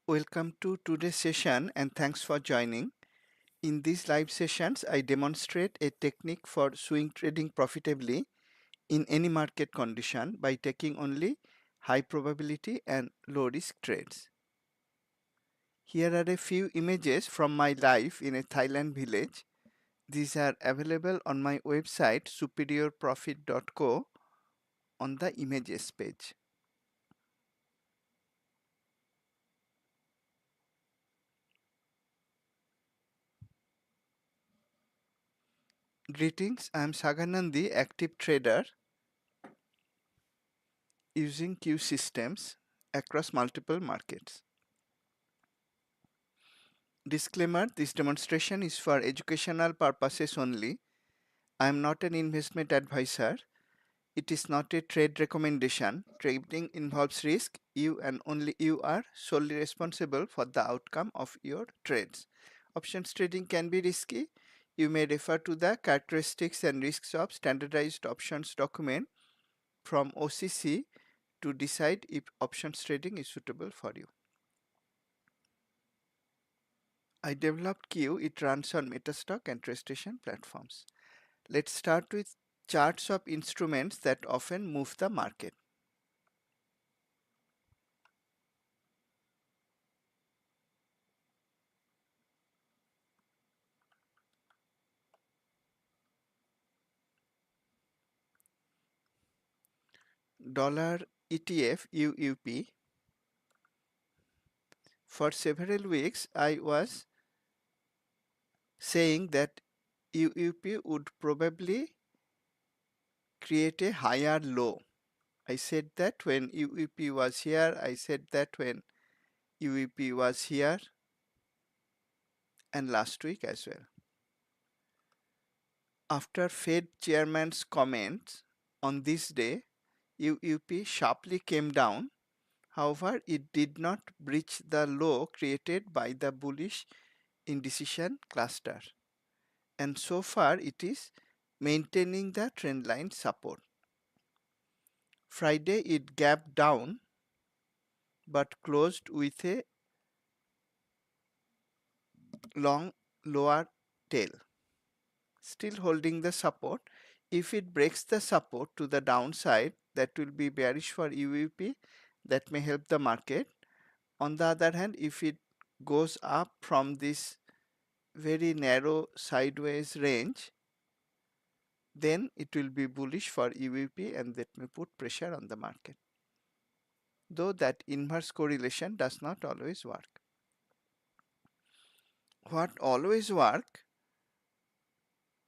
Welcome to today's session and thanks for joining. In these live sessions, I demonstrate a technique for swing trading profitably in any market condition by taking only high probability and low risk trades. Here are a few images from my life in a Thailand village. These are available on my website superiorprofit.co on the images page. Greetings, I am Saganandi, active trader using Q systems across multiple markets. Disclaimer, this demonstration is for educational purposes only. I am not an investment advisor. It is not a trade recommendation. Trading involves risk. You and only you are solely responsible for the outcome of your trades. Options trading can be risky. You may refer to the characteristics and risks of standardized options document from OCC to decide if options trading is suitable for you. I developed Q. It runs on Metastock and TradeStation platforms. Let's start with charts of instruments that often move the market. Dollar ETF UUP. For several weeks, I was saying that UUP would probably create a higher low. I said that when UUP was here, I said that when UUP was here, and last week as well. After Fed chairman's comments on this day, UUP sharply came down. However, it did not breach the low created by the bullish indecision cluster, and so far it is maintaining the trendline support. Friday it gapped down but closed with a long lower tail, still holding the support. If it breaks the support to the downside, that will be bearish for UUP. That may help the market. On the other hand, if it goes up from this very narrow sideways range, then it will be bullish for UUP and that may put pressure on the market. Though that inverse correlation does not always work. What always works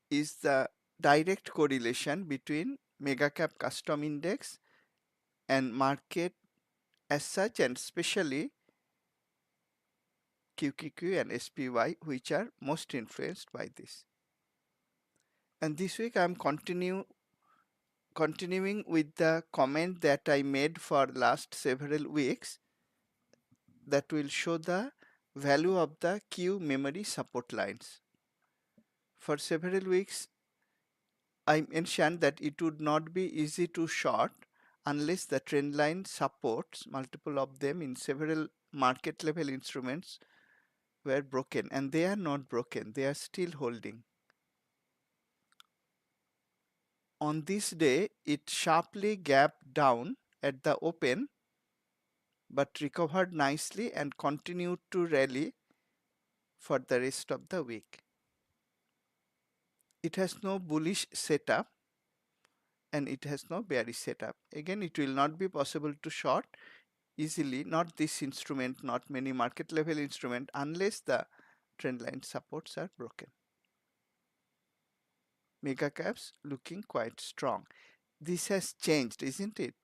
is the direct correlation between mega cap custom index and market as such, and especially QQQ and SPY, which are most influenced by this. And this week I am continuing with the comment that I made for last several weeks that will show the value of the Q memory support lines. For several weeks I mentioned that it would not be easy to short unless the trend line supports, multiple of them in several market level instruments, were broken, and they are not broken, they are still holding. On this day, it sharply gapped down at the open but recovered nicely and continued to rally for the rest of the week. It has no bullish setup and it has no bearish setup. Again, it will not be possible to short easily, not this instrument, not many market level instrument, unless the trend line supports are broken. Mega caps looking quite strong. This has changed, isn't it?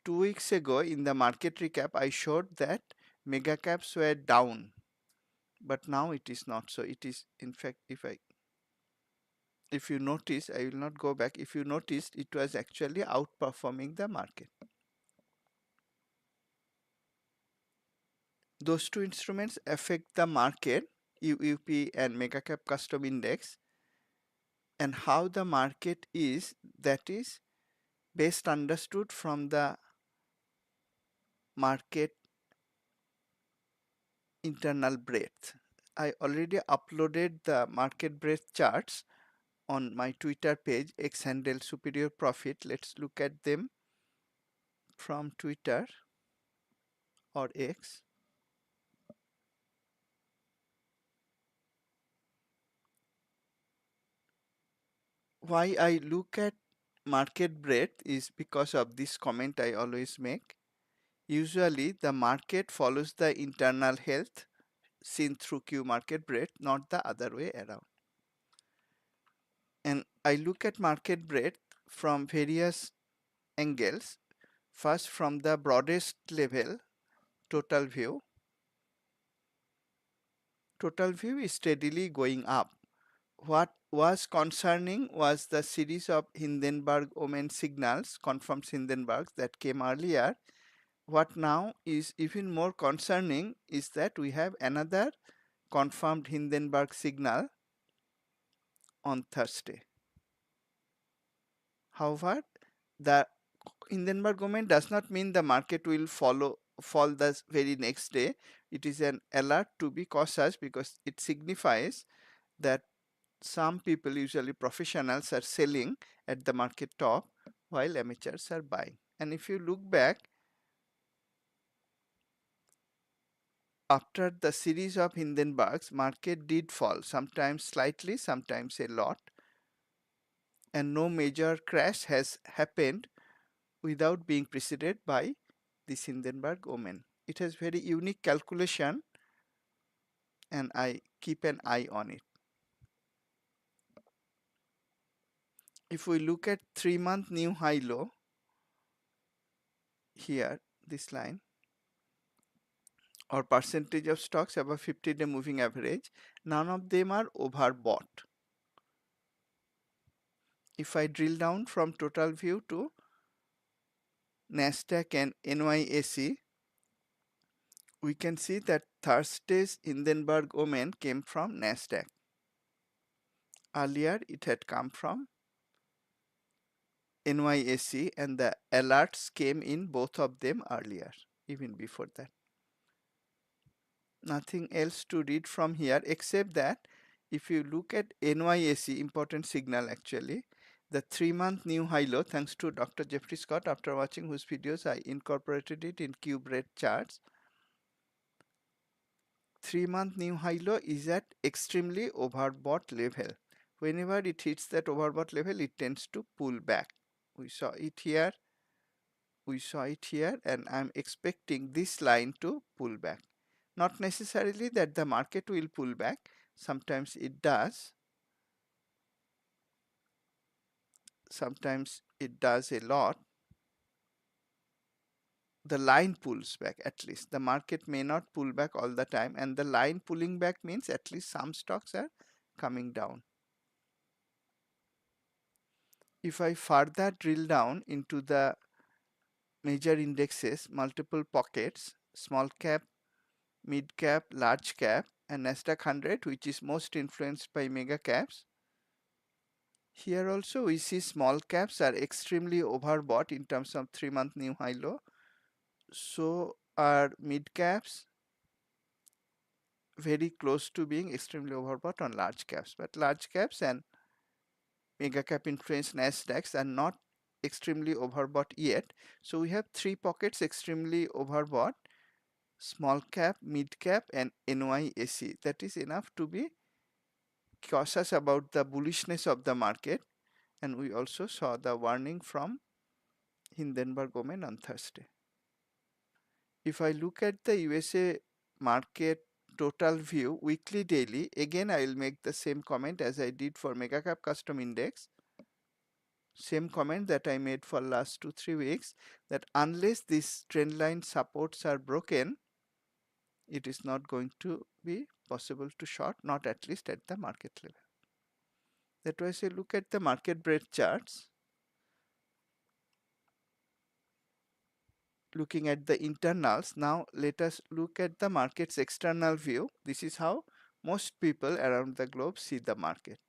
2 weeks ago in the market recap, I showed that mega caps were down, but now it is not so. It is, in fact, if you notice, I will not go back. If you noticed, it was actually outperforming the market. Those two instruments affect the market, UUP and mega cap custom index, and how the market is, that is best understood from the market internal breadth. I already uploaded the market breadth charts on my Twitter page, X handle superior profit. Let's look at them from Twitter or X. Why I look at market breadth is because of this comment I always make. Usually the market follows the internal health seen through Q market breadth, not the other way around. And I look at market breadth from various angles. First, from the broadest level, total view. Total view is steadily going up. What was concerning was the series of Hindenburg-Omen signals, confirmed Hindenburg, that came earlier. What now is even more concerning is that we have another confirmed Hindenburg signal on Thursday. However, the Hindenburg Omen does not mean the market will fall the very next day. It is an alert to be cautious because it signifies that some people, usually professionals, are selling at the market top while amateurs are buying. And if you look back, after the series of Hindenburgs, market did fall, sometimes slightly, sometimes a lot, and no major crash has happened without being preceded by this Hindenburg Omen. It has very unique calculation and I keep an eye on it. If we look at 3-month new high low, here, this line, or percentage of stocks above 50-day moving average, none of them are overbought. If I drill down from total view to Nasdaq and NYSE, we can see that Thursday's Hindenburg Omen came from Nasdaq. Earlier it had come from NYSE and the alerts came in both of them earlier, even before that. Nothing else to read from here except that if you look at NYSE, important signal actually, the 3-month new high low, thanks to Dr. Jeffrey Scott, after watching whose videos I incorporated it in QBread charts. 3-month new high low is at extremely overbought level. Whenever it hits that overbought level, it tends to pull back. We saw it here, and I'm expecting this line to pull back. Not necessarily that the market will pull back, sometimes it does, sometimes it does a lot. The line pulls back at least. The market may not pull back all the time, and the line pulling back means at least some stocks are coming down. If I further drill down into the major indexes, multiple pockets, small cap, mid cap, large cap, and Nasdaq 100, which is most influenced by mega caps. Here also we see small caps are extremely overbought in terms of 3-month new high low. So are mid caps, very close to being extremely overbought on large caps. But large caps and mega cap influenced Nasdaqs are not extremely overbought yet. So we have 3 pockets extremely overbought: small cap, mid cap, and NYSE. That is enough to be cautious about the bullishness of the market. And we also saw the warning from Hindenburg Omen on Thursday. If I look at the USA market total view weekly, daily, again I will make the same comment as I did for mega cap custom index. Same comment that I made for last 2-3 weeks, that unless these trend line supports are broken, it is not going to be possible to short, not at least at the market level. That was a look at the market breadth charts. Looking at the internals, now let us look at the market's external view. This is how most people around the globe see the market.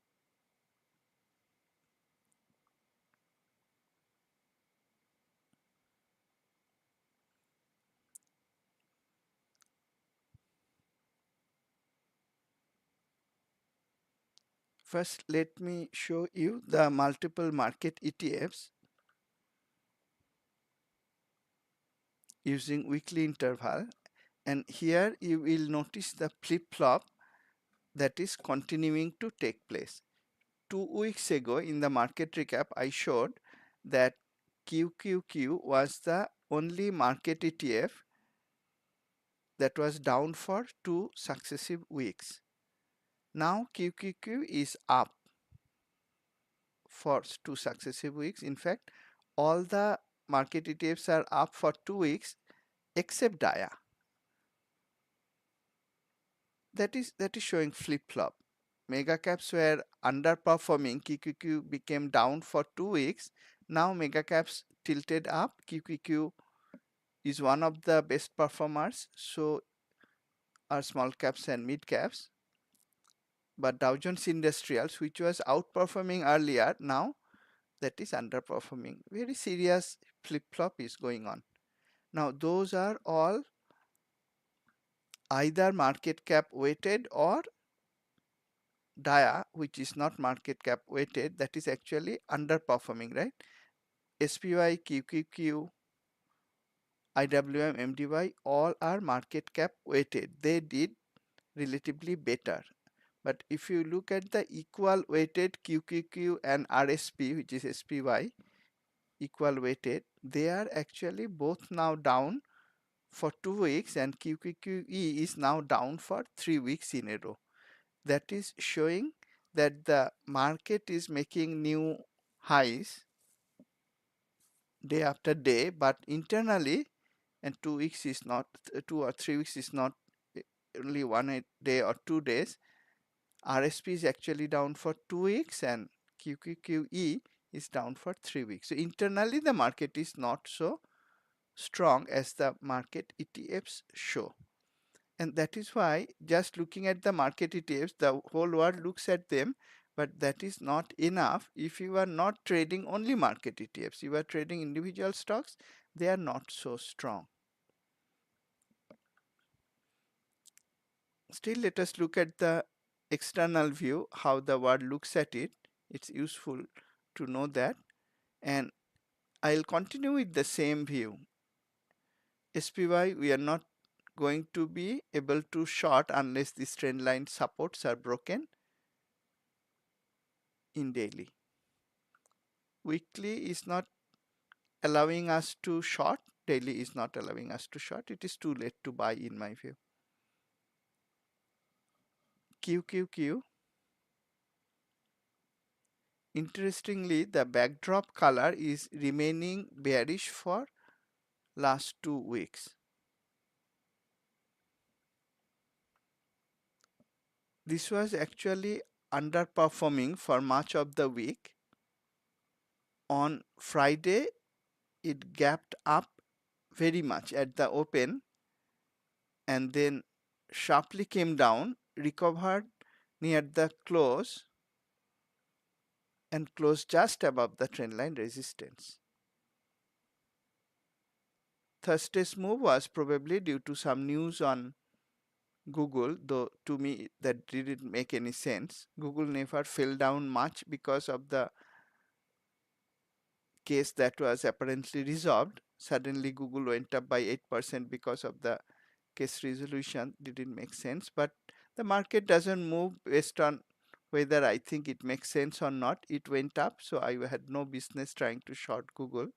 First, let me show you the multiple market ETFs using weekly interval, and here you will notice the flip-flop that is continuing to take place. 2 weeks ago in the market recap, I showed that QQQ was the only market ETF that was down for 2 successive weeks. Now QQQ is up for 2 successive weeks. In fact, all the market ETFs are up for 2 weeks except DIA. That is showing flip-flop. Mega caps were underperforming, QQQ became down for 2 weeks. Now mega caps tilted up, QQQ is one of the best performers, so are small caps and mid caps. But Dow Jones Industrials, which was outperforming earlier, now that is underperforming. Very serious flip-flop is going on. Now those are all either market cap weighted or DIA, which is not market cap weighted, that is actually underperforming, right? SPY, QQQ, IWM, MDY, all are market cap weighted. They did relatively better. But if you look at the equal weighted QQQ and RSP, which is SPY, equal weighted, they are actually both now down for 2 weeks, and QQQE is now down for 3 weeks in a row. That is showing that the market is making new highs day after day, but internally, and 2 weeks is not 2 or 3 weeks is not only one day or 2 days. RSP is actually down for 2 weeks and QQQE is down for 3 weeks. So internally the market is not so strong as the market ETFs show. And that is why just looking at the market ETFs, the whole world looks at them, but that is not enough. If you are not trading only market ETFs, you are trading individual stocks, they are not so strong. Still, let us look at the external view, how the world looks at it. It's useful to know that. And I'll continue with the same view. SPY, we are not going to be able to short unless this trend line supports are broken in daily. Weekly is not allowing us to short, daily is not allowing us to short. It is too late to buy in my view. QQQ. Interestingly, the backdrop color is remaining bearish for last 2 weeks. This was actually underperforming for much of the week. On Friday, it gapped up very much at the open and then sharply came down, recovered near the close and closed just above the trendline resistance. Thursday's move was probably due to some news on Google, though to me that didn't make any sense. Google never fell down much because of the case that was apparently resolved. Suddenly Google went up by 8% because of the case resolution. Didn't make sense, but the market doesn't move based on whether I think it makes sense or not. It went up, so I had no business trying to short Google.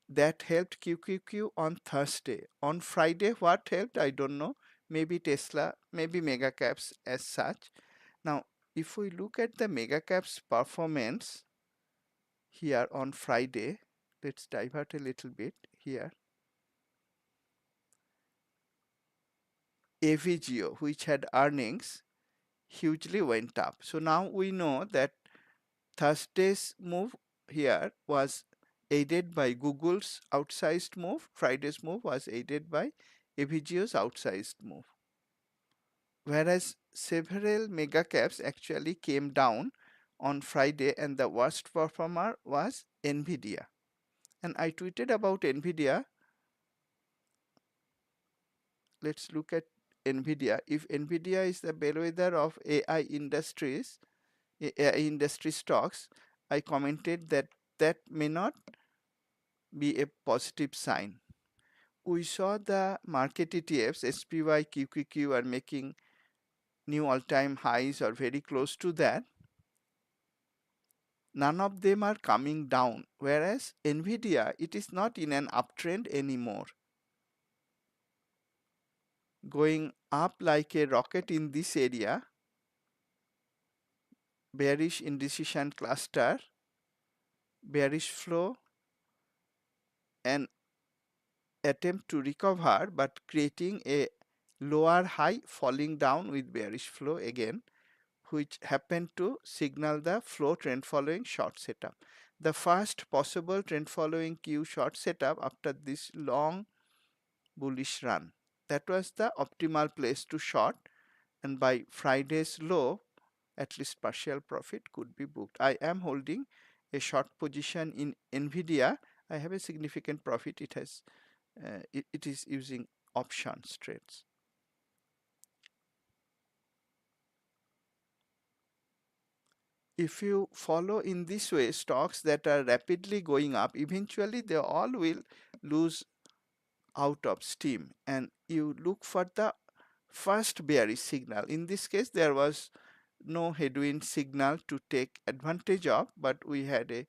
That helped QQQ on Thursday. On Friday, what helped? I don't know. Maybe Tesla, maybe mega caps as such. Now, if we look at the mega caps performance here on Friday, let's divert a little bit here. AVGO, which had earnings, hugely went up. So now we know that Thursday's move here was aided by Google's outsized move. Friday's move was aided by AVGO's outsized move. Whereas several mega caps actually came down on Friday, and the worst performer was Nvidia. And I tweeted about Nvidia. Let's look at NVIDIA. If NVIDIA is the bellwether of AI industries, AI industry stocks, I commented that that may not be a positive sign. We saw the market ETFs, SPY, QQQ are making new all-time highs or very close to that. None of them are coming down, whereas NVIDIA, it is not in an uptrend anymore. Going up like a rocket in this area, bearish indecision cluster, bearish flow, and attempt to recover, but creating a lower high falling down with bearish flow again, which happened to signal the flow trend following short setup. The first possible trend following Q short setup after this long bullish run. That was the optimal place to short, and by Friday's low, at least partial profit could be booked. I am holding a short position in NVIDIA. I have a significant profit. It is using options trades. If you follow in this way stocks that are rapidly going up, eventually they all will lose out of steam, and you look for the first bearish signal. In this case, there was no headwind signal to take advantage of, but we had a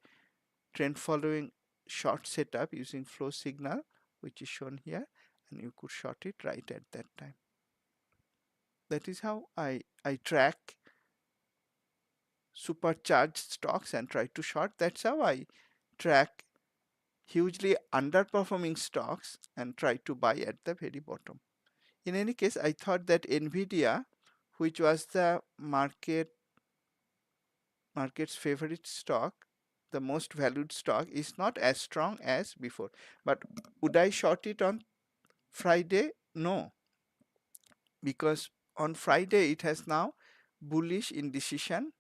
trend following short setup using flow signal, which is shown here, and you could short it right at that time. That is how I track supercharged stocks and try to short. That's how I track hugely underperforming stocks and try to buy at the very bottom. In any case, I thought that NVIDIA, which was the market's favorite stock, the most valued stock, is not as strong as before. But would I short it on Friday? No, because on Friday it has now bullish indecision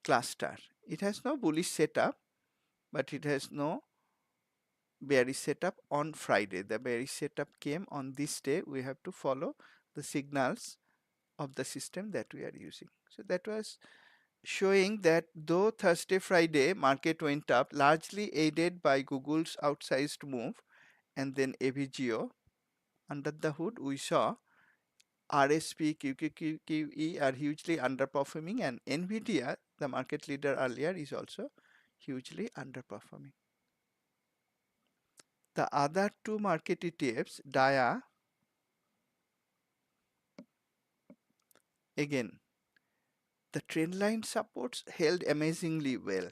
cluster. It has no bullish setup, but it has no bearish setup on Friday. The bearish setup came on this day. We have to follow the signals of the system that we are using. So that was showing that though Thursday, Friday market went up, largely aided by Google's outsized move and then AVGO, under the hood we saw RSP, QQQE are hugely underperforming, and NVIDIA, the market leader earlier, is also hugely underperforming. The other two market ETFs, DIA, again, the trend line supports held amazingly well.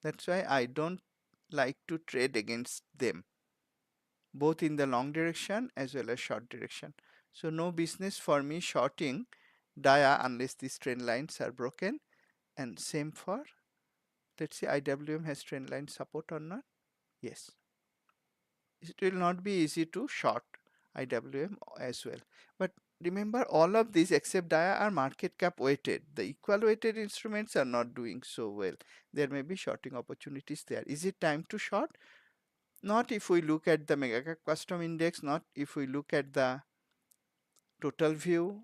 That's why I don't like to trade against them, both in the long direction as well as short direction. So no business for me shorting DIA unless these trend lines are broken. And same for, let's see, IWM has trend line support or not. Yes. It will not be easy to short IWM as well. But remember, all of these except DIA are market cap weighted. The equal weighted instruments are not doing so well. There may be shorting opportunities there. Is it time to short? Not if we look at the mega cap custom index, not if we look at the total view,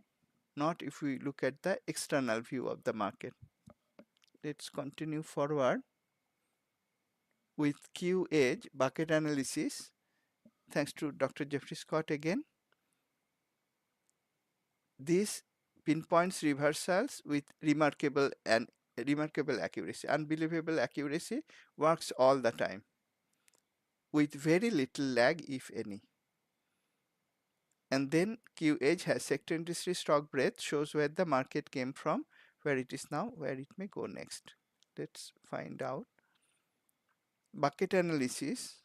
not if we look at the external view of the market. Let's continue forward with Q Edge bucket analysis. Thanks to Dr. Jeffrey Scott again. This pinpoints reversals with remarkable accuracy. Unbelievable accuracy, works all the time with very little lag, if any. And then Q Edge has sector industry stock breadth, shows where the market came from, where it is now, where it may go next. Let's find out. Bucket analysis.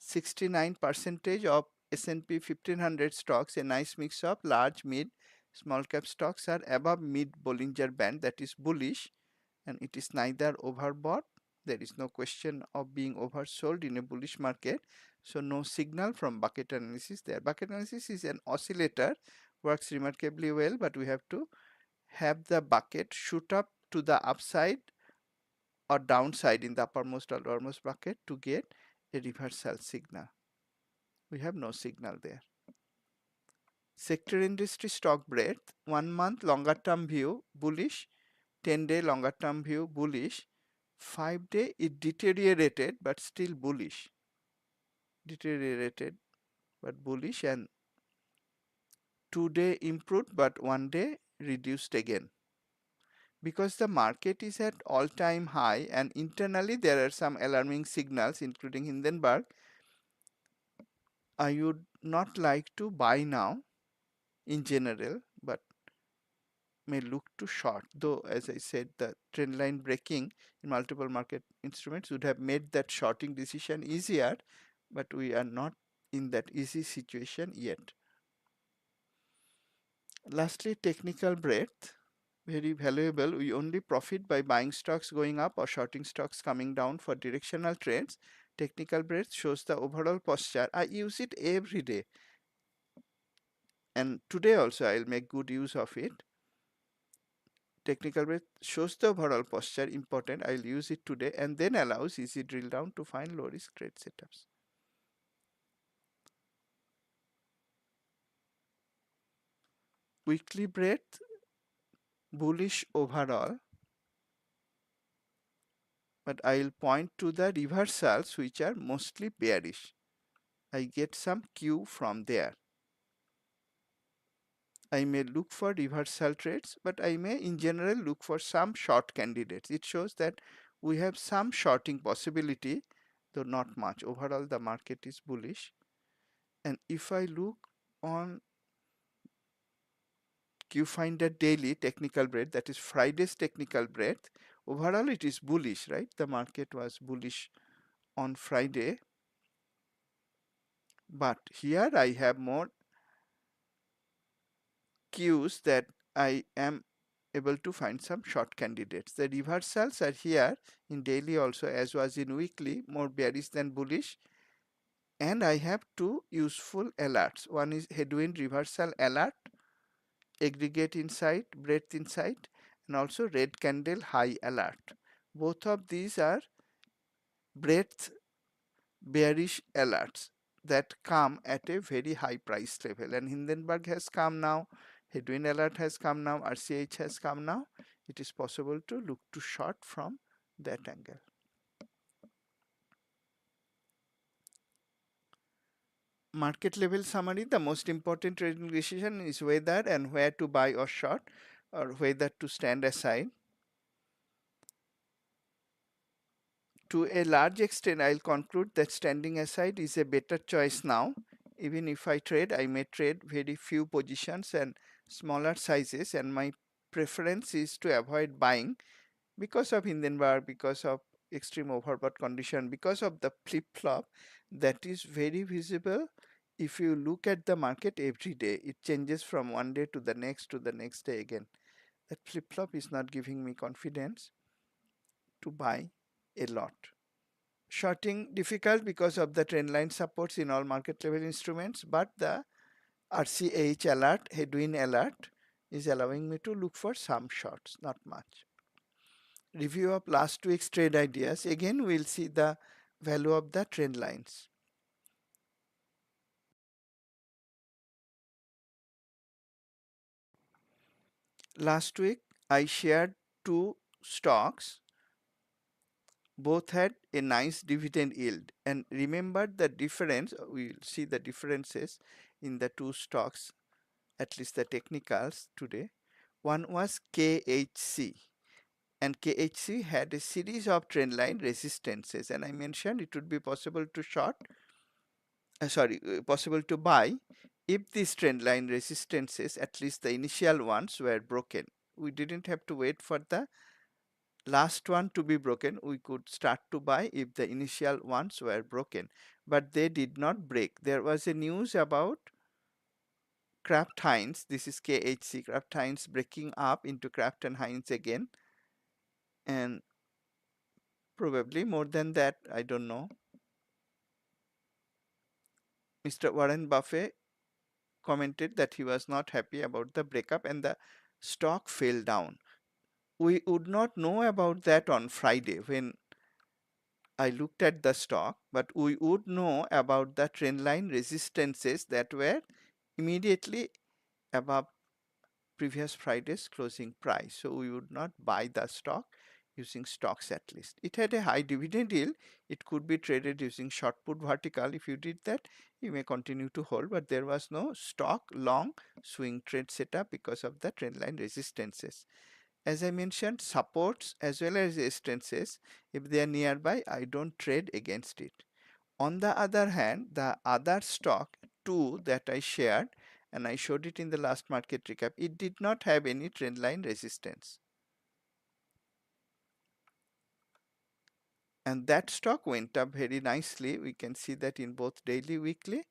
69% of S&P 1500 stocks, a nice mix of large, mid, small cap stocks, are above mid Bollinger Band, that is bullish, and it is neither overbought. There is no question of being oversold in a bullish market. So no signal from bucket analysis there. Bucket analysis is an oscillator, works remarkably well, but we have to have the bucket shoot up to the upside or downside in the uppermost or lowermost bucket to get a reversal signal. We have no signal there. Sector industry stock breadth, 1 month longer term view bullish, 10-day longer term view bullish, 5-day it deteriorated but still bullish, deteriorated but bullish, and 2-day improved but 1-day reduced again. Because the market is at all-time high and internally there are some alarming signals including Hindenburg, I would not like to buy now in general, but may look to short, though as I said the trend line breaking in multiple market instruments would have made that shorting decision easier, but we are not in that easy situation yet. Lastly, technical breadth, very valuable. We only profit by buying stocks going up or shorting stocks coming down for directional trends. Technical breadth shows the overall posture. I use it every day, and today also I'll make good use of it. Technical breadth shows the overall posture, important. I'll use it today, and then allows easy drill down to find low risk trade setups. Weekly breadth, bullish overall, but I'll point to the reversals which are mostly bearish. I get some cue from there. I may look for reversal trades, but I may in general look for some short candidates. It shows that we have some shorting possibility, though not much. Overall, the market is bullish. And if I look on Qfinder daily technical breadth, that is Friday's technical breadth, overall it is bullish, right? The market was bullish on Friday. But here I have more cues that I am able to find some short candidates. The reversals are here in daily also, as was in weekly, more bearish than bullish. And I have two useful alerts. One is headwind reversal alert, aggregate insight, breadth insight, and also red candle high alert. Both of these are breadth bearish alerts that come at a very high price level, and Hindenburg has come now, headwind alert has come now, RCH has come now. It is possible to look to short from that angle. Market level summary, the most important trading decision is whether and where to buy or short, or whether to stand aside. To a large extent, I'll conclude that standing aside is a better choice now. Even if I trade, I may trade very few positions and smaller sizes, and my preference is to avoid buying because of Hindenburg, because of extreme overbought condition, because of the flip-flop that is very visible. If you look at the market every day, it changes from one day to the next day again. That flip-flop is not giving me confidence to buy a lot. Shorting difficult because of the trend line supports in all market level instruments, but the RCH alert, headwind alert, is allowing me to look for some shorts, not much. Review of last week's trade ideas. Again, we'll see the value of the trend lines. Last week, I shared two stocks. Both had a nice dividend yield, and remember the difference. We'll see the differences in the two stocks, at least the technicals today. One was KHC, and KHC had a series of trendline resistances, and I mentioned it would be possible to possible to buy if these trendline resistances, at least the initial ones, were broken. We didn't have to wait for the last one to be broken. We could start to buy if the initial ones were broken, but they did not break. There was a news about Kraft Heinz, this is KHC, Kraft Heinz breaking up into Kraft and Heinz again, and probably more than that, I don't know. Mr. Warren Buffett commented that he was not happy about the breakup and the stock fell down. We would not know about that on Friday when I looked at the stock, but we would know about the trendline resistances that were immediately above previous Friday's closing price. So we would not buy the stock using stocks at least. It had a high dividend yield. It could be traded using short put vertical. If you did that, you may continue to hold, but there was no stock long swing trade setup because of the trendline resistances. As I mentioned, supports as well as resistances, if they are nearby, I don't trade against it. On the other hand, the other stock 2 that I shared, and I showed it in the last market recap, it did not have any trendline resistance. And that stock went up very nicely. We can see that in both daily, weekly,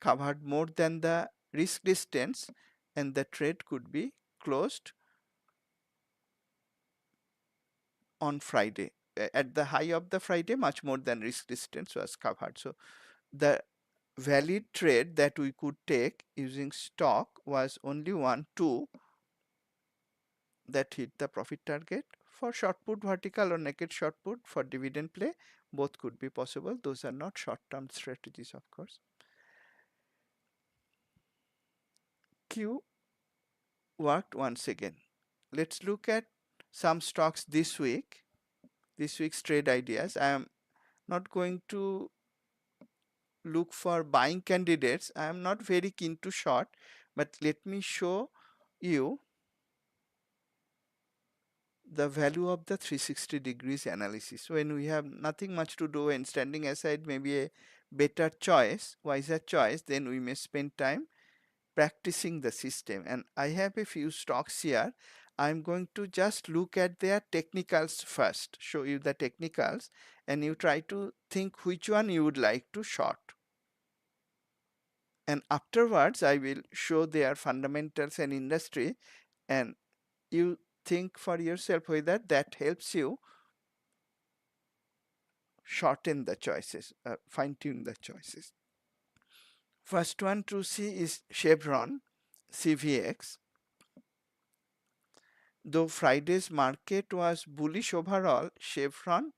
covered more than the risk distance, and the trade could be closed on Friday. At the high of the Friday, much more than risk distance was covered. So the valid trade that we could take using stock was only 1, 2 that hit the profit target. For short put vertical or naked short put for dividend play, both could be possible. Those are not short-term strategies, of course. Q worked once again. Let's look at some stocks this week, this week's trade ideas. I am not going to look for buying candidates. I am not very keen to short, but let me show you the value of the 360 degrees analysis. When we have nothing much to do and standing aside maybe a better choice, wiser choice, then we may spend time practicing the system. And I have a few stocks here. I'm going to just look at their technicals first, show you the technicals, and you try to think which one you would like to short. And afterwards, I will show their fundamentals and industry, and you think for yourself whether that helps you shorten the choices, fine tune the choices. First one to see is Chevron, CVX. Though Friday's market was bullish overall, Chevron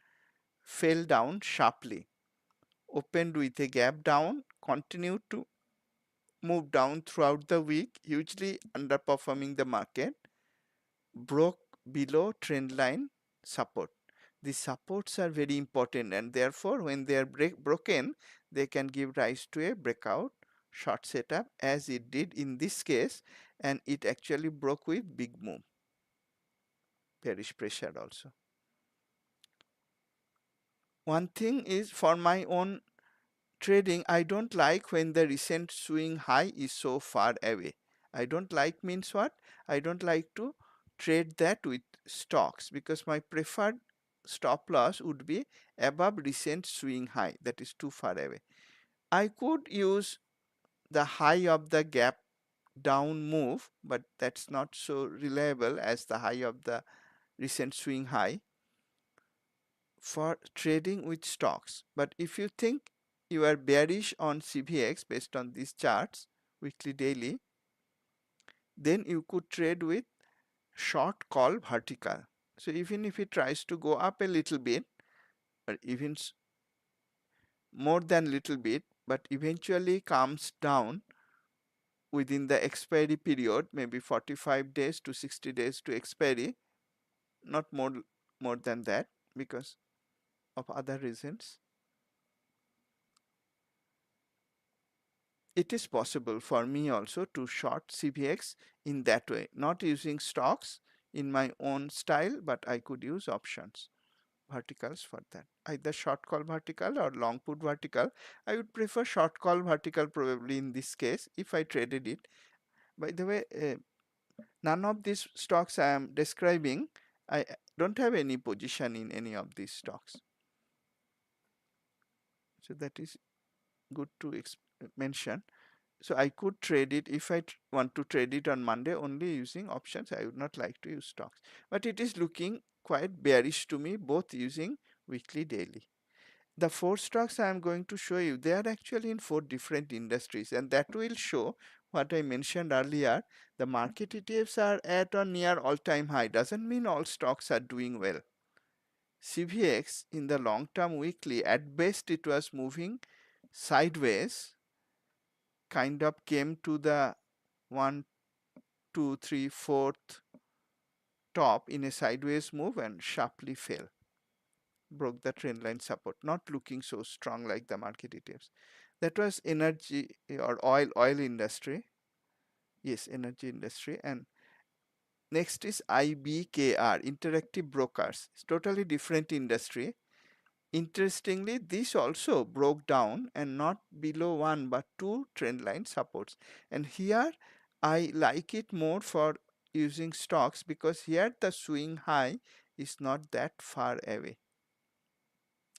fell down sharply, opened with a gap down, continued to move down throughout the week, hugely underperforming the market, broke below trendline support. The supports are very important, and therefore when they are broken, they can give rise to a breakout short setup, as it did in this case, and it actually broke with big move, bearish pressure also. One thing is, for my own trading, I don't like when the recent swing high is so far away. I don't like means what? I don't like to trade that with stocks, because my preferred stop loss would be above recent swing high, that is too far away. I could use the high of the gap down move, but that's not so reliable as the high of the recent swing high for trading with stocks. But if you think you are bearish on CVX based on these charts, weekly, daily, then you could trade with short call vertical. So even if it tries to go up a little bit, or even more than little bit, but eventually comes down within the expiry period, maybe 45 days to 60 days to expiry, not more than that because of other reasons. It is possible for me also to short CVX in that way, not using stocks in my own style, but I could use options, verticals for that, either short call vertical or long put vertical. I would prefer short call vertical probably in this case if I traded it. By the way, none of these stocks I am describing, I don't have any position in any of these stocks. So that is good to mention. So I could trade it if I want to trade it on Monday only using options. I would not like to use stocks. But it is looking quite bearish to me, both using weekly, daily. The 4 stocks I am going to show you, they are actually in 4 different industries, and that will show what I mentioned earlier. The market ETFs are at or near all-time high. Doesn't mean all stocks are doing well. CVX in the long-term weekly, at best it was moving sideways, kind of came to the 1 2, 3, 4th top in a sideways move and sharply fell. Broke the trend line support, not looking so strong like the market ETFs. That was energy or oil industry. Yes, energy industry. And next is IBKR, Interactive Brokers. It's totally different industry. Interestingly, this also broke down and not below one but two trend line supports. And here I like it more for using stocks because here the swing high is not that far away.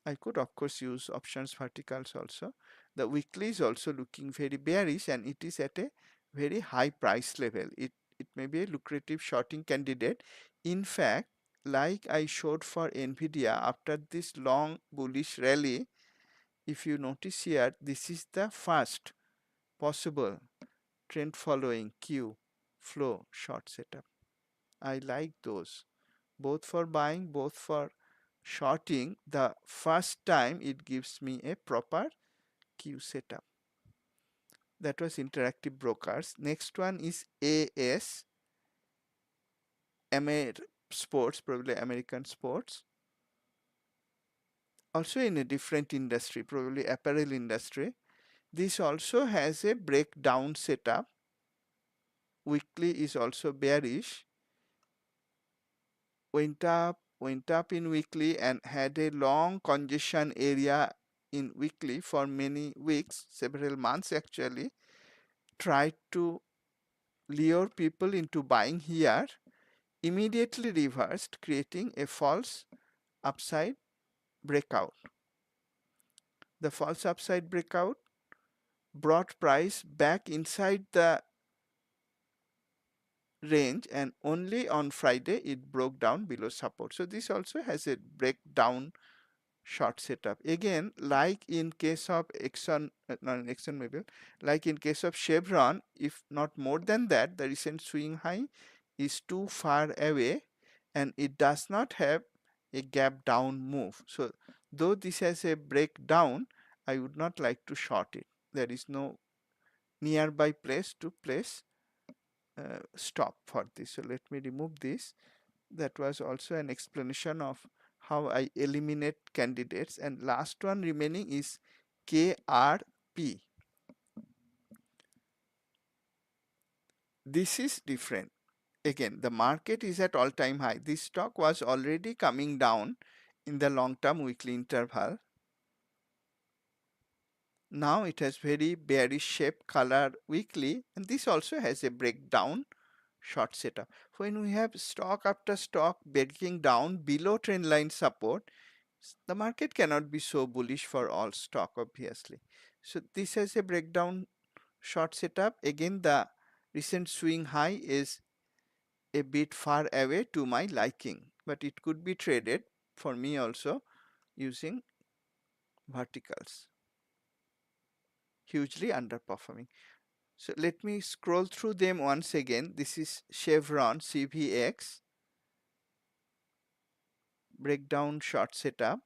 I could of course use options verticals also. The weekly is also looking very bearish and it is at a very high price level. It may be a lucrative shorting candidate. In fact, like I showed for Nvidia, after this long bullish rally, if you notice here, this is the first possible trend following Q flow short setup. I like those both for buying, both for shorting. The first time it gives me a proper Q setup. That was Interactive Brokers. Next one is AS, Sports, probably American Sports. Also in a different industry, probably apparel industry. This also has a breakdown setup. Weekly is also bearish. Went up in weekly and had a long congestion area in weekly for many weeks, several months actually. Tried to lure people into buying here, immediately reversed, creating a false upside breakout. The false upside breakout brought price back inside the range and only on Friday it broke down below support. So this also has a breakdown short setup. Again, like in case of Exxon, not ExxonMobil, like in case of Chevron, if not more than that, the recent swing high is too far away and it does not have a gap down move. So though this has a breakdown, I would not like to short it. There is no nearby place to place stop for this. So let me remove this. That was also an explanation of how I eliminate candidates. And last one remaining is KRP. This is different. Again, the market is at all-time high. This stock was already coming down in the long-term weekly interval. Now it has very bearish shape color weekly, and this also has a breakdown short setup. When we have stock after stock breaking down below trend line support, the market cannot be so bullish for all stock obviously. So this has a breakdown short setup. Again, the recent swing high is a bit far away to my liking, but it could be traded for me also using verticals. Hugely underperforming. So let me scroll through them once again. This is Chevron CVX, breakdown short setup.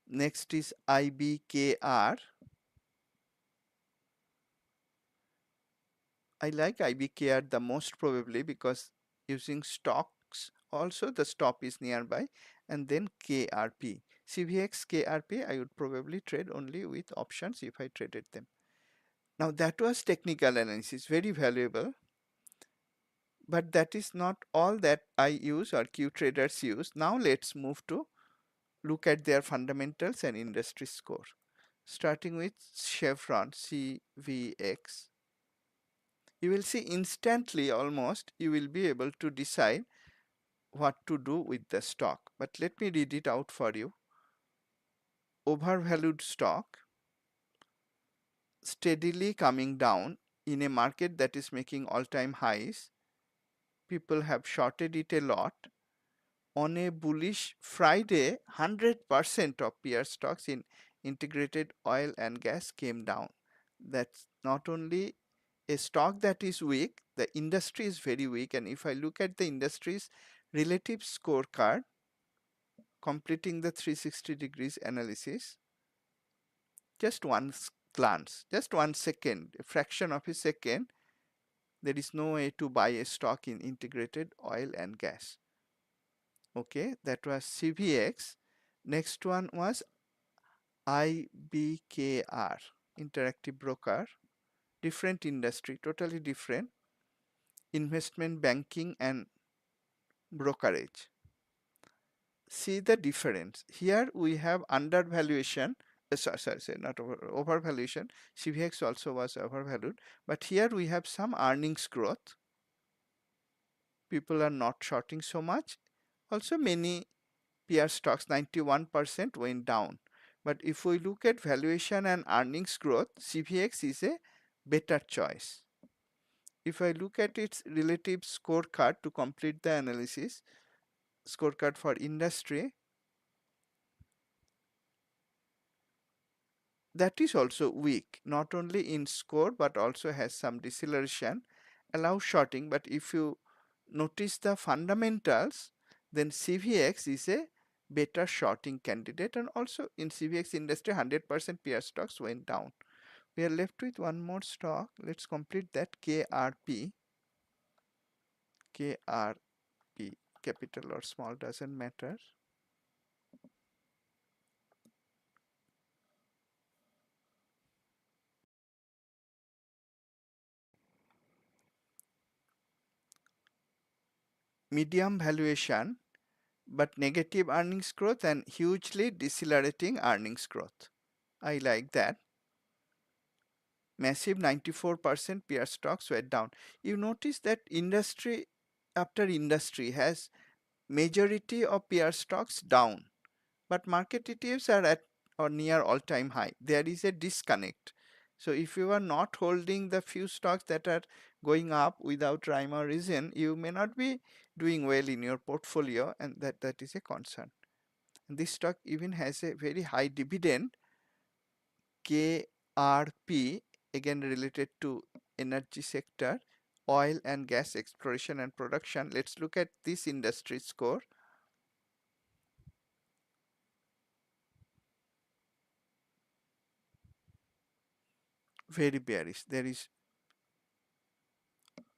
Next is IBKR. I like IBKR the most probably because using stocks also the stop is nearby, and then KRP. CVX KRP I would probably trade only with options if I traded them. Now that was technical analysis, very valuable. But that is not all that I use or Q traders use. Now let's move to look at their fundamentals and industry score. Starting with Chevron CVX. You will see instantly almost you will be able to decide what to do with the stock. But let me read it out for you. Overvalued stock, steadily coming down in a market that is making all-time highs. People have shorted it a lot. On a bullish Friday, 100% of peer stocks in integrated oil and gas came down. That's not only a stock that is weak, the industry is very weak. And if I look at the industry's relative scorecard, completing the 360 degrees analysis, just one glance, just 1 second, a fraction of a second, There is no way to buy a stock in integrated oil and gas. Okay, that was CVX. Next one was IBKR, Interactive Broker, different industry, totally different, investment banking and brokerage. See the difference. Here we have undervaluation, sorry, not overvaluation. CVX also was overvalued, but here we have some earnings growth. People are not shorting so much. Also, many peer stocks, 91% went down. But if we look at valuation and earnings growth, CVX is a better choice. If I look at its relative scorecard to complete the analysis, scorecard for industry, that is also weak, not only in score but also has some deceleration, allows shorting. But if you notice the fundamentals, then CVX is a better shorting candidate, and also in CVX industry 100% peer stocks went down. We are left with one more stock. Let's complete that. KRP. KRP, capital or small doesn't matter. Medium valuation but negative earnings growth and hugely decelerating earnings growth. I like that. Massive 94% peer stocks were down. You notice that industry after industry has majority of peer stocks down, but market ETFs are at or near all-time high. There is a disconnect. So if you are not holding the few stocks that are going up without rhyme or reason, you may not be doing well in your portfolio, and that is a concern. And this stock even has a very high dividend. KRP, again related to energy sector, oil and gas exploration and production. Let's look at this industry score. Very bearish. There is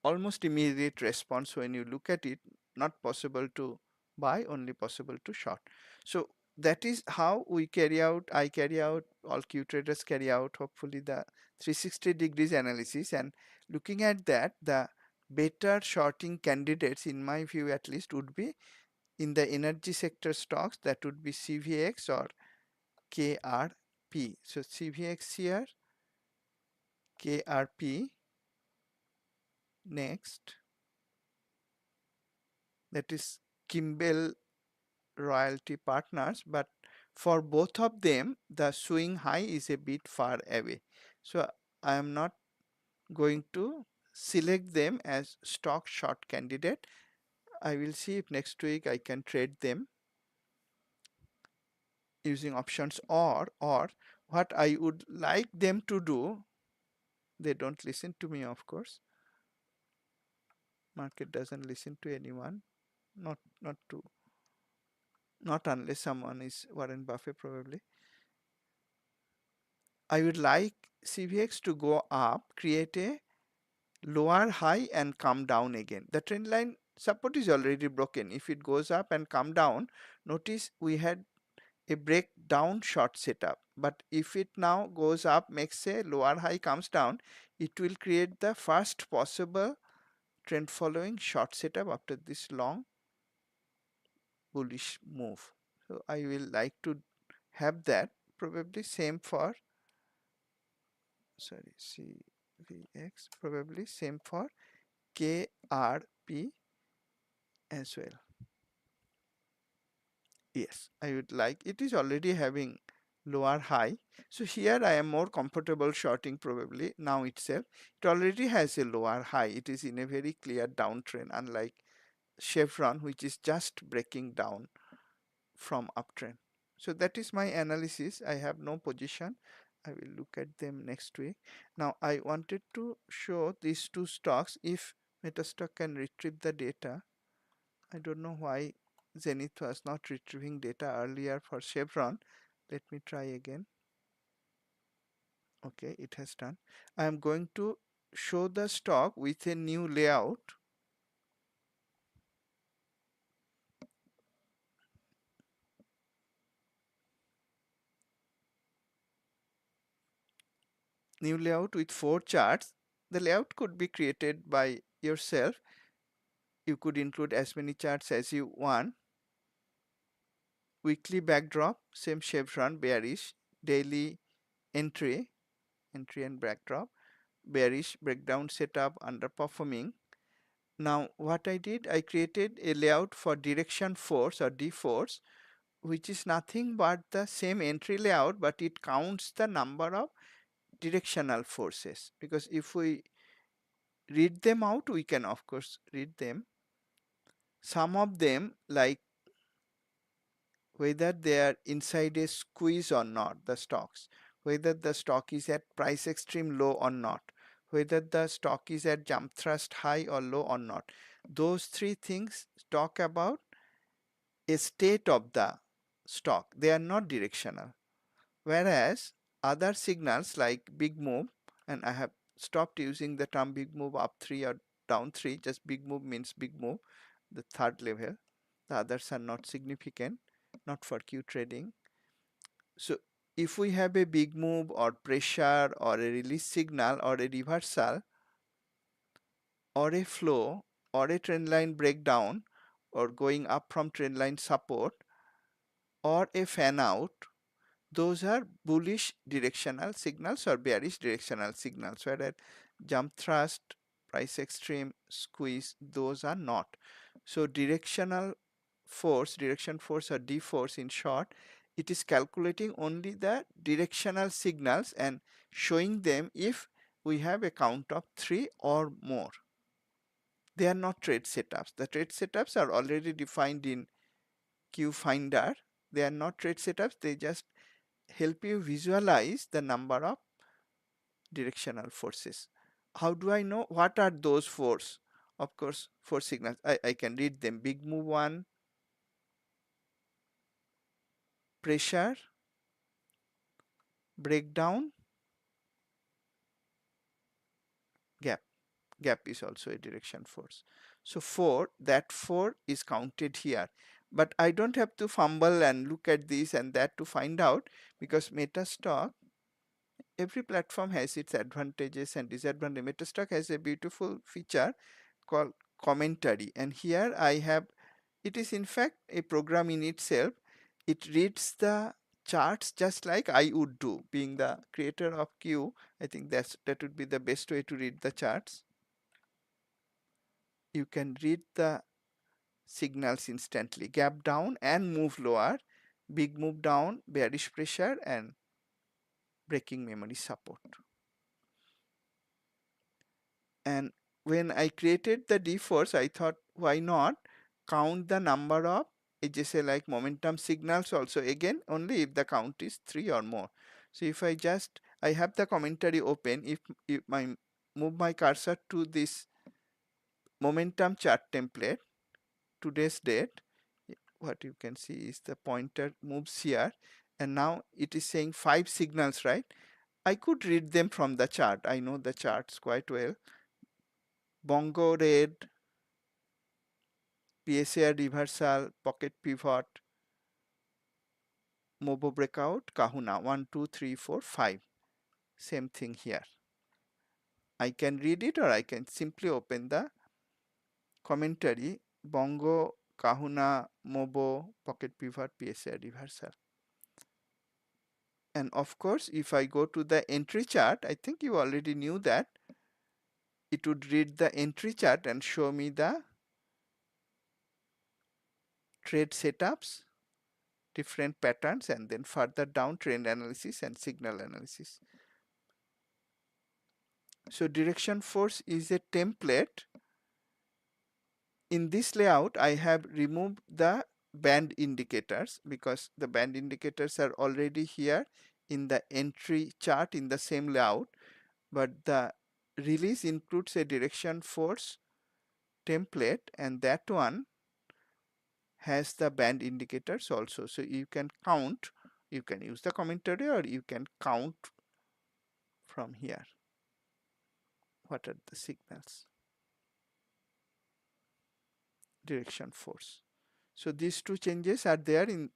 almost immediate response when you look at it. Not possible to buy, only possible to short. So that is how we carry out, I carry out, all Q traders carry out, hopefully, the 360 degrees analysis. And looking at that, the better shorting candidates, in my view at least, would be in the energy sector stocks. That would be CVX or KRP. So CVX here, KRP. Next, that is Kimbell Royalty Partners, but for both of them the swing high is a bit far away, so I am not going to select them as stock short candidate. I will see if next week I can trade them using options, or what I would like them to do. They don't listen to me, of course. Market doesn't listen to anyone, not unless someone is Warren Buffett probably. I would like CVX to go up, create a lower high and come down again. The trend line support is already broken. If it goes up and come down, notice we had a breakdown short setup. But if it now goes up, makes a lower high, comes down, it will create the first possible trend following short setup after this long bullish move. So I will like to have that. Probably same for, sorry, CVX, probably same for KRP as well. Yes, I would like, it is already having lower high. So here I am more comfortable shorting probably now itself. It already has a lower high. It is in a very clear downtrend, unlike Chevron, which is just breaking down from uptrend. So that is my analysis. I have no position. I will look at them next week. Now I wanted to show these two stocks. If Metastock can retrieve the data, I don't know why Zenith was not retrieving data earlier for Chevron. Let me try again. Okay, it has done. I am going to show the stock with a new layout. New layout with 4 charts. The layout could be created by yourself. You could include as many charts as you want. Weekly backdrop, same chevron, bearish. Daily entry, entry and backdrop, bearish, breakdown setup, underperforming. Now what I did, I created a layout for direction force or D force, which is nothing but the same entry layout, but it counts the number of directional forces, because if we read them out, we can of course read them. Some of them, like whether they are inside a squeeze or not, the stocks, whether the stock is at price extreme low or not, whether the stock is at jump thrust high or low or not. Those three things talk about a state of the stock. They are not directional. Whereas other signals like big move, and I have stopped using the term big move up 3 or down 3, just big move means big move, the third level. The others are not significant, not for Q trading. So if we have a big move or pressure or a release signal or a reversal or a flow or a trend line breakdown or going up from trend line support or a fan out, those are bullish directional signals or bearish directional signals, whereas jump thrust, price extreme, squeeze, those are not. So directional force, direction force or D force in short, it is calculating only the directional signals and showing them if we have a count of 3 or more. They are not trade setups. The trade setups are already defined in Q Finder. They are not trade setups, they just help you visualize the number of directional forces. How do I know what are those force? Of course, force signals. I can read them. Big move 1, pressure, breakdown, gap. Gap is also a direction force. So 4, that 4 is counted here. But I don't have to fumble and look at this and that to find out, because Metastock, every platform has its advantages and disadvantages. Metastock has a beautiful feature called commentary, and here I have, it is in fact a program in itself. It reads the charts just like I would do. Being the creator of Q, I think that would be the best way to read the charts. You can read the signals instantly. Gap down and move lower, big move down, bearish pressure and breaking memory support. And when I created the D force, I thought, why not count the number of HSA like momentum signals also, again only if the count is 3 or more. So if I have the commentary open, if I move my cursor to this momentum chart template, today's date, what you can see is the pointer moves here, and now it is saying 5 signals, right? I could read them from the chart. I know the charts quite well. Bongo red, PSAR reversal, pocket pivot, Mobo breakout, Kahuna, 1, 2, 3, 4, 5. Same thing here. I can read it or I can simply open the commentary, Bongo, Kahuna, Mobo, pocket pivot, PSAR reversal. And of course, if I go to the entry chart, I think you already knew that it would read the entry chart and show me the trade setups, different patterns, and then further down trend analysis and signal analysis. So direction force is a template. In this layout, I have removed the band indicators because the band indicators are already here in the entry chart in the same layout, but the release includes a direction force template, and that one has the band indicators also. So you can count, you can use the commentary or you can count from here. what are the signals? Direction force. So these two changes are there in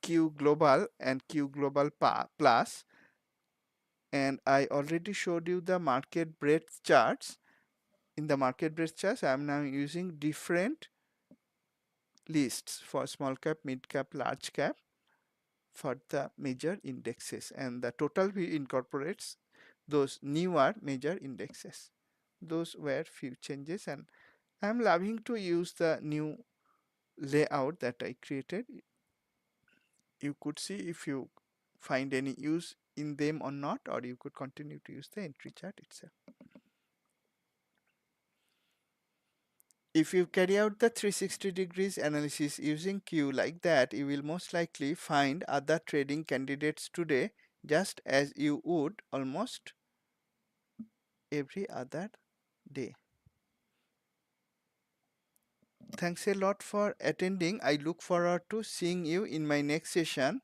Q global and Q global plus, and I already showed you the market breadth charts. In the market breadth charts, I am now using different lists for small cap, mid cap, large cap for the major indexes, and the total view incorporates those newer major indexes. Those were few changes, and I'm loving to use the new layout that I created. You could see if you find any use in them or not, or you could continue to use the entry chart itself. If you carry out the 360 degrees analysis using Q like that, you will most likely find other trading candidates today, just as you would almost every other day. Thanks a lot for attending. I look forward to seeing you in my next session.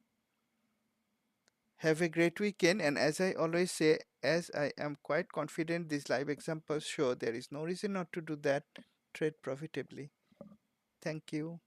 Have a great weekend, and as I always say, as I am quite confident these live examples show, there is no reason not to do that. Trade profitably. Thank you.